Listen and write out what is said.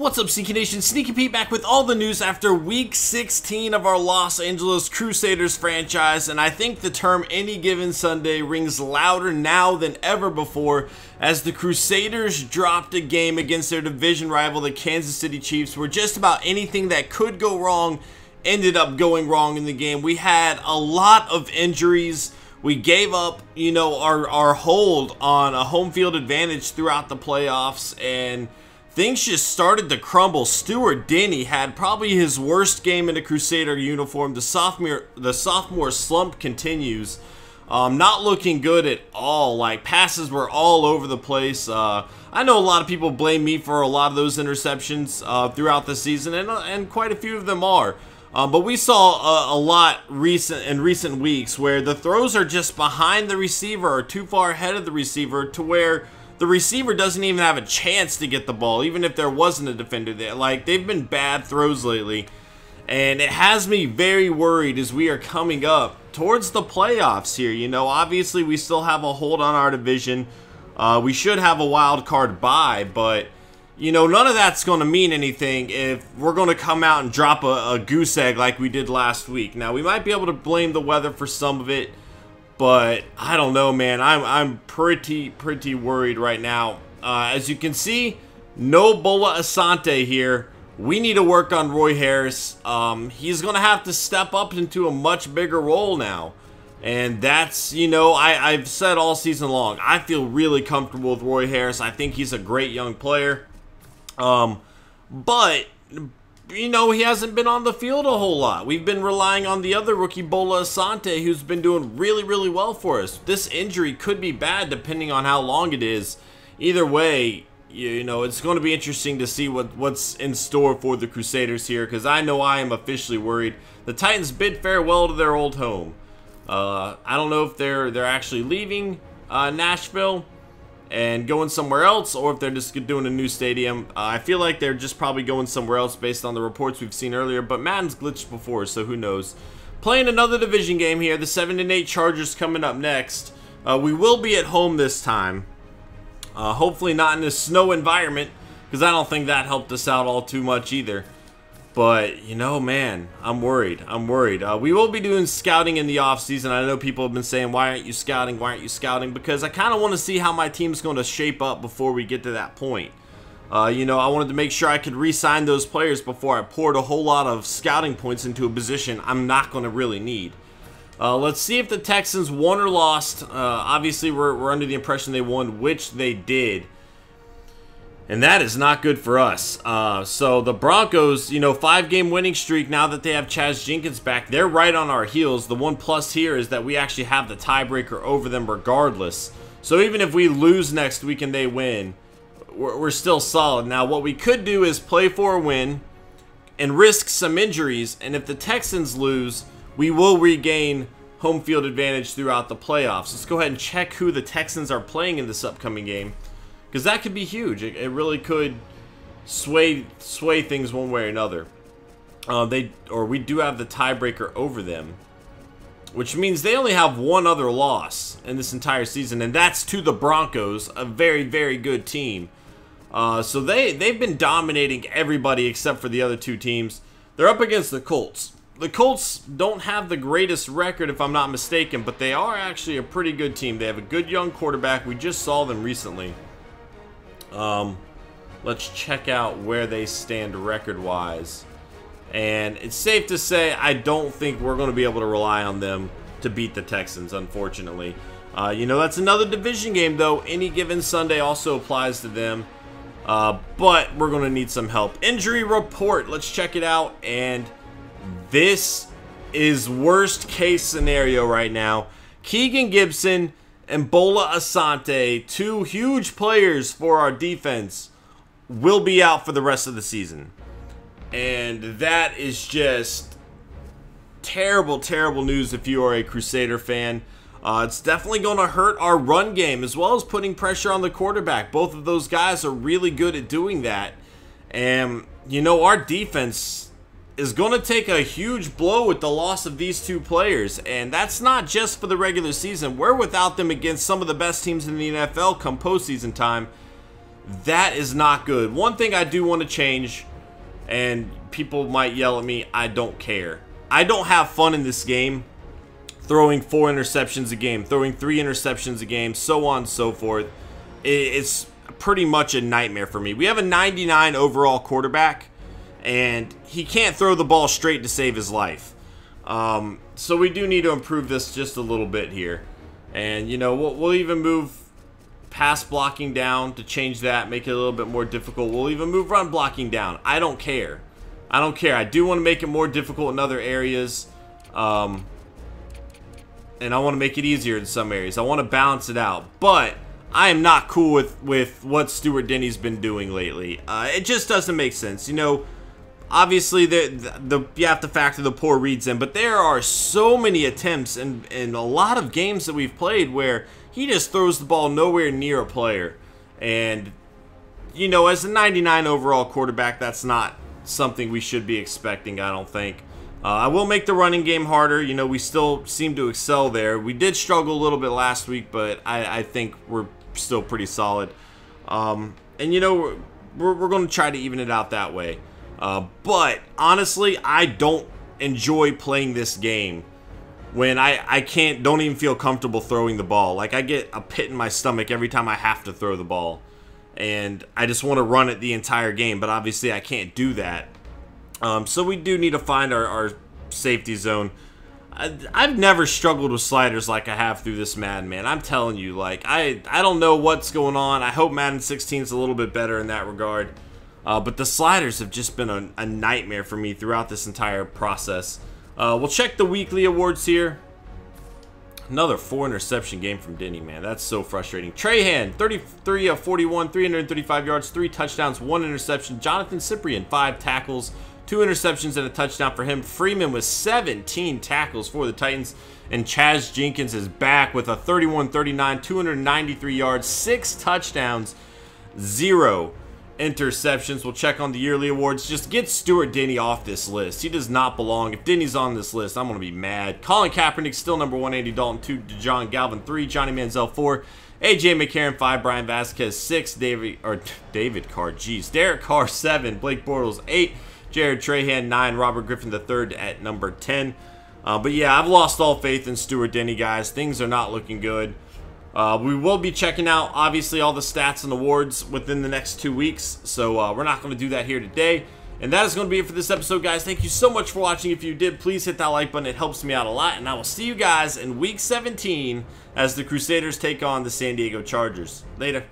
What's up, Sneaky Nation? Sneaky Pete back with all the news after Week 16 of our Los Angeles Crusaders franchise, and I think the term any given Sunday rings louder now than ever before as the Crusaders dropped a game against their division rival, the Kansas City Chiefs, where just about anything that could go wrong ended up going wrong in the game. We had a lot of injuries. We gave up, our hold on a home field advantage throughout the playoffs, and things just started to crumble. Stuart Denny had probably his worst game in a Crusader uniform. The sophomore slump continues. Not looking good at all. Like, passes were all over the place. I know a lot of people blame me for a lot of those interceptions throughout the season, and quite a few of them are. But we saw a lot in recent weeks where the throws are just behind the receiver or too far ahead of the receiver to where the receiver doesn't even have a chance to get the ball, even if there wasn't a defender there. Like, they've been bad throws lately, and it has me very worried as we are coming up towards the playoffs here. Obviously we still have a hold on our division. We should have a wild card bye, but none of that's going to mean anything if we're going to come out and drop a goose egg like we did last week. Now, we might be able to blame the weather for some of it, but I don't know, man. I'm pretty worried right now. As you can see, no Bola Asante here. We need to work on Roy Harris. He's going to have to step up into a much bigger role now. And that's, I've said all season long, I feel really comfortable with Roy Harris. I think he's a great young player. But he hasn't been on the field a whole lot. We've been relying on the other rookie, Bola Asante, who's been doing really well for us. This injury could be bad depending on how long it is. Either way, it's going to be interesting to see what's in store for the Crusaders here, because I know I am officially worried. The Titans bid farewell to their old home. I don't know if they're actually leaving Nashville and going somewhere else, or if they're just doing a new stadium. I feel like they're just probably going somewhere else based on the reports we've seen earlier, but Madden's glitched before, so who knows. Playing another division game here, the 7-8 Chargers coming up next. We will be at home this time. Hopefully not in a snow environment, because I don't think that helped us out all too much either. But, man, I'm worried. We will be doing scouting in the offseason. I know people have been saying, why aren't you scouting? Why aren't you scouting? Because I kind of want to see how my team's going to shape up before we get to that point. I wanted to make sure I could re-sign those players before I poured a whole lot of scouting points into a position I'm not going to really need. Let's see if the Texans won or lost. Obviously, we're under the impression they won, which they did. And that is not good for us. So the Broncos, 5-game winning streak, now that they have Chaz Jenkins back, they're right on our heels. The one plus here is that we actually have the tiebreaker over them regardless. So even if we lose next week and they win, we're still solid. Now, what we could do is play for a win and risk some injuries. And if the Texans lose, we will regain home field advantage throughout the playoffs. Let's go ahead and check who the Texans are playing in this upcoming game, because that could be huge. It really could sway things one way or another. We do have the tiebreaker over them, which means they only have one other loss in this entire season, and that's to the Broncos, a very good team. So they've been dominating everybody except for the other two teams. They're up against the Colts. The Colts don't have the greatest record, if I'm not mistaken, but they are actually a pretty good team. They have a good young quarterback. We just saw them recently. Let's check out where they stand record-wise. And it's safe to say I don't think we're going to be able to rely on them to beat the Texans, unfortunately. That's another division game, though. Any given Sunday also applies to them. But we're going to need some help. Injury report. Let's check it out. And this is worst case scenario right now. Keegan Gibson and Bola Asante, two huge players for our defense, will be out for the rest of the season. And that is just terrible news if you are a Crusader fan. It's definitely going to hurt our run game as well as putting pressure on the quarterback. Both of those guys are really good at doing that. And, our defense is going to take a huge blow with the loss of these two players, and that's not just for the regular season. We're without them against some of the best teams in the NFL come postseason time. That is not good. One thing I do want to change, and people might yell at me, I don't care. I don't have fun in this game throwing 4 interceptions a game, throwing 3 interceptions a game, so on and so forth. It's pretty much a nightmare for me. We have a 99 overall quarterback, and he can't throw the ball straight to save his life. So we do need to improve this just a little bit here. And, you know, we'll even move pass blocking down to change that, make it a little bit more difficult. We'll even move run blocking down. I don't care. I don't care. I do want to make it more difficult in other areas. And I want to make it easier in some areas. I want to balance it out. But I am not cool with what Stuart Denny's been doing lately. It just doesn't make sense. You know, obviously you have to factor the poor reads in, but there are so many attempts in a lot of games that we've played where he just throws the ball nowhere near a player. And, you know, as a 99 overall quarterback, that's not something we should be expecting, I don't think. I will make the running game harder. You know, we still seem to excel there. We did struggle a little bit last week, but I think we're still pretty solid. And, you know, we're going to try to even it out that way. But, honestly, I don't enjoy playing this game when I don't even feel comfortable throwing the ball. Like, I get a pit in my stomach every time I have to throw the ball. And I just want to run it the entire game, but obviously I can't do that. So we do need to find our safety zone. I've never struggled with sliders like I have through this Madden, man. I'm telling you, like, I don't know what's going on. I hope Madden 16 is a little bit better in that regard. But the sliders have just been a nightmare for me throughout this entire process. We'll check the weekly awards here. Another 4 interception game from Denny, man. That's so frustrating. Trahan, 33 of 41, 335 yards, 3 touchdowns, 1 interception. Jonathan Cyprian, 5 tackles, 2 interceptions, and a touchdown for him. Freeman with 17 tackles for the Titans. And Chaz Jenkins is back with a 31-39, 293 yards, 6 touchdowns, 0 interceptions. We'll check on the yearly awards. Just get Stuart Denny off this list. He does not belong. If Denny's on this list, I'm going to be mad. Colin Kaepernick still number 1, Andy Dalton 2, DeJon Galvin 3, Johnny Manziel 4, AJ McCarron 5, Brian Vasquez 6, Derek Carr 7, Blake Bortles 8, Jared Trahan 9, Robert Griffin III at number 10. But yeah, I've lost all faith in Stuart Denny, guys. Things are not looking good. We will be checking out, obviously, all the stats and awards within the next 2 weeks. So we're not going to do that here today. And that is going to be it for this episode, guys. Thank you so much for watching. If you did, please hit that like button. It helps me out a lot. And I will see you guys in Week 17 as the Crusaders take on the San Diego Chargers. Later.